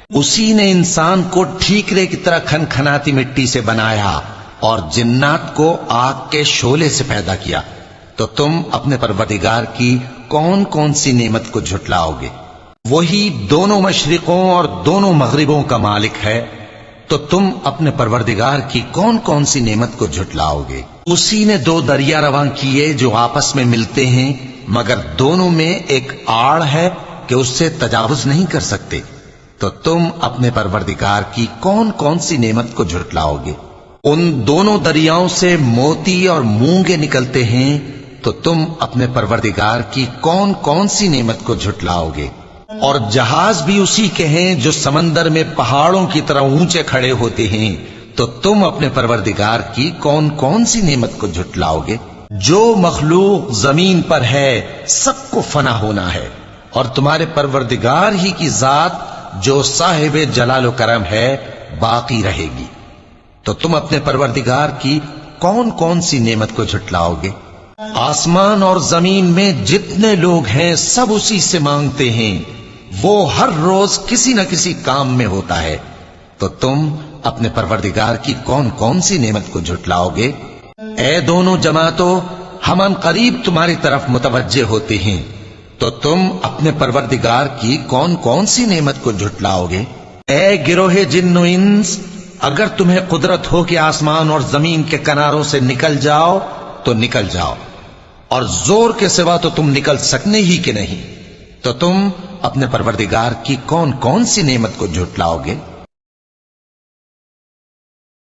اسی نے انسان کو ٹھیکرے کی طرح کھنکھناتی مٹی سے بنایا اور جنات کو آگ کے شعلے سے پیدا کیا، تو تم اپنے پروردگار کی کون کون سی نعمت کو جھٹلاؤ گے؟ وہی دونوں مشرقوں اور دونوں مغربوں کا مالک ہے، تو تم اپنے پروردگار کی کون کون سی نعمت کو جھٹلاؤ گے؟ اسی نے دو دریا رواں کیے جو آپس میں ملتے ہیں، مگر دونوں میں ایک آڑ ہے کہ اس سے تجاوز نہیں کر سکتے، تو تم اپنے پروردگار کی کون کون سی نعمت کو جھٹلاؤ گے؟ ان دونوں دریاؤں سے موتی اور مونگے نکلتے ہیں، تو تم اپنے پروردگار کی کون کون سی نعمت کو جھٹلاؤ گے؟ اور جہاز بھی اسی کے ہیں جو سمندر میں پہاڑوں کی طرح اونچے کھڑے ہوتے ہیں، تو تم اپنے پروردگار کی کون کون سی نعمت کو جھٹلاؤ گے؟ جو مخلوق زمین پر ہے سب کو فنا ہونا ہے، اور تمہارے پروردگار ہی کی ذات جو صاحب جلال و کرم ہے باقی رہے گی، تو تم اپنے پروردگار کی کون کون سی نعمت کو جھٹلاؤ گے؟ آسمان اور زمین میں جتنے لوگ ہیں سب اسی سے مانگتے ہیں، وہ ہر روز کسی نہ کسی کام میں ہوتا ہے، تو تم اپنے پروردگار کی کون کون سی نعمت کو جھٹلاؤ گے؟ اے دونوں جماعتوں، ہم ان قریب تمہاری طرف متوجہ ہوتے ہیں، تو تم اپنے پروردگار کی کون کون سی نعمت کو جھٹلاؤ گے؟ اے گروہ جن و انس، اگر تمہیں قدرت ہو کہ آسمان اور زمین کے کناروں سے نکل جاؤ تو نکل جاؤ، اور زور کے سوا تو تم نکل سکنے ہی کہ نہیں، تو تم اپنے پروردگار کی کون کون سی نعمت کو جھٹلاؤ گے؟